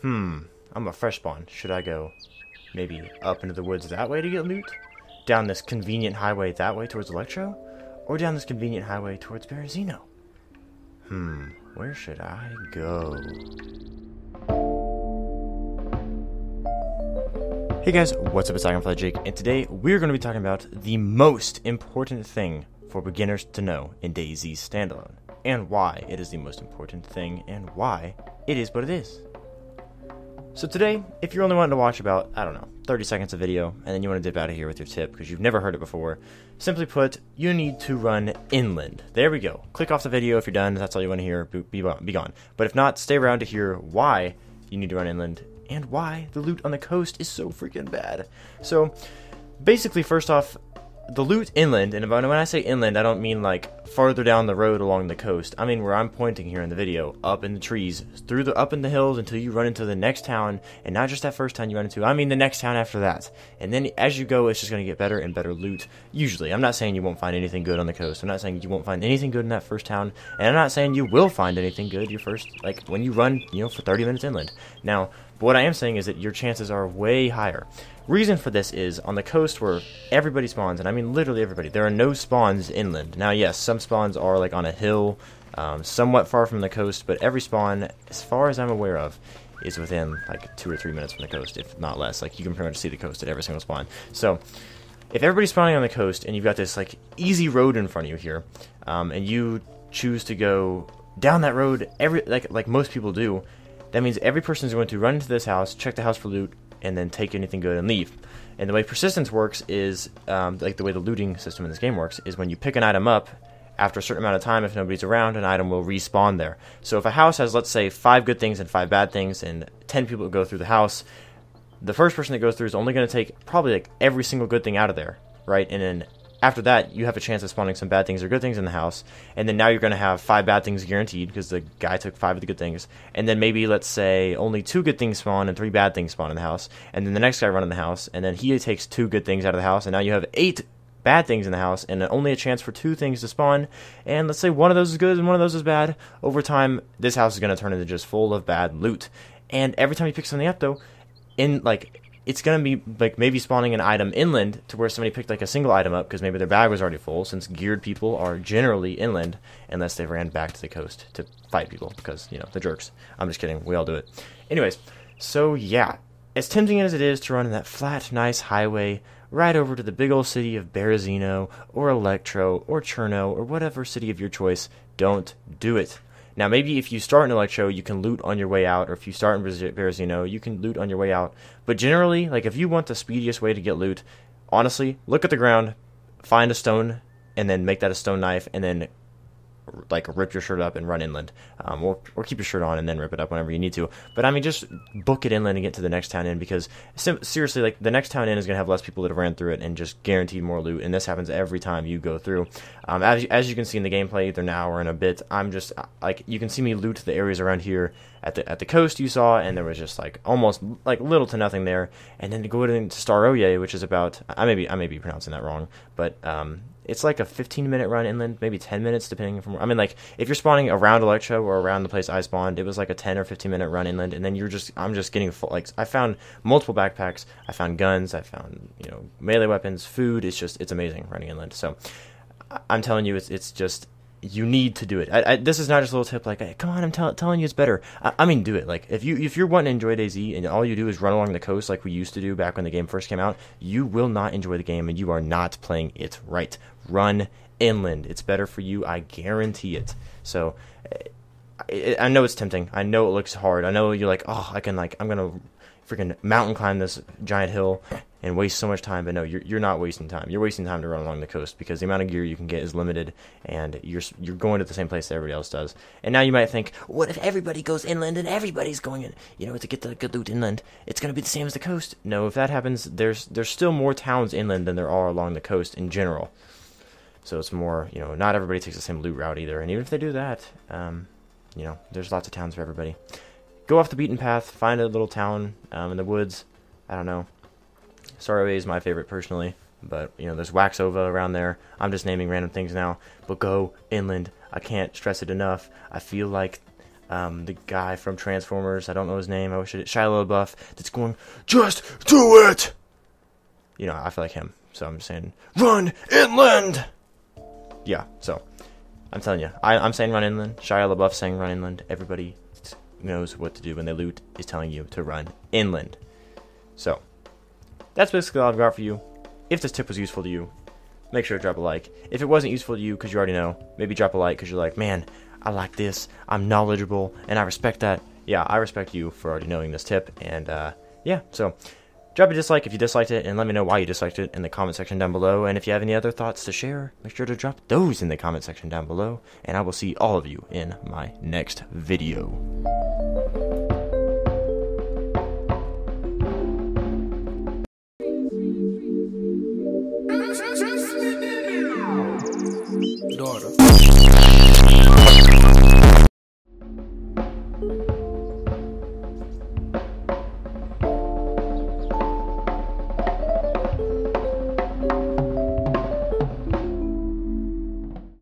I'm a fresh spawn. Should I go maybe up into the woods that way to get loot? Down this convenient highway that way towards Electro? Or down this convenient highway towards Berezino? Where should I go? Hey guys, what's up? It's Dragonfly Jake, and today we're going to be talking about the most important thing for beginners to know in Dayz Standalone, and why it is the most important thing, and why it is what it is. So today, if you're only wanting to watch about, 30 seconds of video, and then you want to dip out of here with your tip because you've never heard it before, simply put, you need to run inland. There we go. Click off the video if you're done. That's all you want to hear. Be gone. But if not, stay around to hear why you need to run inland and why the loot on the coast is so freaking bad. So, basically, first off, the loot inland, and when I say inland, I don't mean like farther down the road along the coast. I mean where I'm pointing here in the video, up in the trees, up in the hills until you run into the next town, and not just that first town you run into, I mean the next town after that. And then as you go, it's just going to get better and better loot, usually. I'm not saying you won't find anything good on the coast. I'm not saying you won't find anything good in that first town, and I'm not saying you will find anything good your first, like when you run, for 30 minutes inland. Now, what I am saying is that your chances are way higher. Reason for this is, on the coast where everybody spawns, and I mean literally everybody, there are no spawns inland. Now yes, some spawns are like on a hill, somewhat far from the coast, but every spawn, as far as I'm aware of, is within like 2 or 3 minutes from the coast, if not less. Like, you can pretty much see the coast at every single spawn. So, if everybody's spawning on the coast, and you've got this like easy road in front of you here, and you choose to go down that road, like most people do, that means every person is going to run into this house, check the house for loot, and then take anything good and leave. And the way persistence works is, like the way the looting system in this game works, is when you pick an item up, after a certain amount of time, if nobody's around, an item will respawn there. So if a house has, let's say, 5 good things and 5 bad things, and 10 people go through the house, the first person that goes through is only going to take probably like every single good thing out of there, right? And then after that, you have a chance of spawning some bad things or good things in the house, and then now you're going to have 5 bad things guaranteed because the guy took 5 of the good things, and then maybe, let's say, only 2 good things spawn and 3 bad things spawn in the house, and then the next guy run in the house, and then he takes 2 good things out of the house, and now you have 8 bad things in the house, and only a chance for 2 things to spawn, and let's say one of those is good and one of those is bad. Over time, this house is going to turn into just full of bad loot, and every time you pick something up, though, it's going to be like maybe spawning an item inland to where somebody picked like a single item up because maybe their bag was already full, since geared people are generally inland unless they ran back to the coast to fight people because, the jerks. I'm just kidding. We all do it. Anyways, so yeah, as tempting as it is to run in that flat, nice highway right over to the big old city of Berezino or Electro or Cherno or whatever city of your choice, don't do it. Now, maybe if you start in Electro, you can loot on your way out, or if you start in Berezino, you can loot on your way out. But generally, like, if you want the speediest way to get loot, honestly, look at the ground, find a stone, and then make that a stone knife, and then, like, rip your shirt up and run inland. Or keep your shirt on and then rip it up whenever you need to. But, I mean, just book it inland and get to the next town in, because, seriously, like, the next town in is going to have less people that have ran through it and just guaranteed more loot, and this happens every time you go through. As you can see in the gameplay, either now or in a bit, I'm just, like, you can see me loot the areas around here at the coast you saw, and there was just, like, almost, like, little to nothing there. And then to go into Staroye, which is about, I may be pronouncing that wrong, but, it's like a 15-minute run inland, maybe 10 minutes, depending from. I mean, like, if you're spawning around Electro or around the place I spawned, it was like a 10 or 15-minute run inland, and then I'm just getting full. Like, I found multiple backpacks, I found guns, I found melee weapons, food. It's amazing running inland. So, I'm telling you, it's just. You need to do it. This is not just a little tip like, hey, come on, I'm telling you it's better. I mean, do it. Like, if you're wanting to enjoy Dayz and all you do is run along the coast like we used to do back when the game first came out, you will not enjoy the game and you are not playing it right. Run inland. It's better for you. I guarantee it. So, I know it's tempting. I know it looks hard. I know you're like, oh, I'm going to freaking mountain climb this giant hill and waste so much time, but no, you're not wasting time. You're wasting time to run along the coast because the amount of gear you can get is limited, and you're going to the same place that everybody else does. And now you might think, what if everybody goes inland and everybody's going in, to get the good loot inland? It's going to be the same as the coast. No, if that happens, there's still more towns inland than there are along the coast in general. So it's more, not everybody takes the same loot route either. And even if they do that, there's lots of towns for everybody. Go off the beaten path, find a little town in the woods. I don't know. Saraway is my favorite personally, but there's Waxova around there. I'm just naming random things now, but go inland. I can't stress it enough. I feel like the guy from Transformers, I don't know his name, I wish it, Shia LaBeouf, that's going, just do it! You know, I feel like him, so I'm saying, run inland! Yeah, so, I'm telling you, I'm saying run inland, Shia LaBeouf saying run inland, everybody knows what to do when they loot, is telling you to run inland. So, that's basically all I've got for you. If this tip was useful to you, make sure to drop a like. If it wasn't useful to you, because you already know, maybe drop a like because you're like, man, I like this, I'm knowledgeable, and I respect that. Yeah, I respect you for already knowing this tip, and yeah, so drop a dislike if you disliked it, and let me know why you disliked it in the comment section down below, and if you have any other thoughts to share, make sure to drop those in the comment section down below, and I will see all of you in my next video.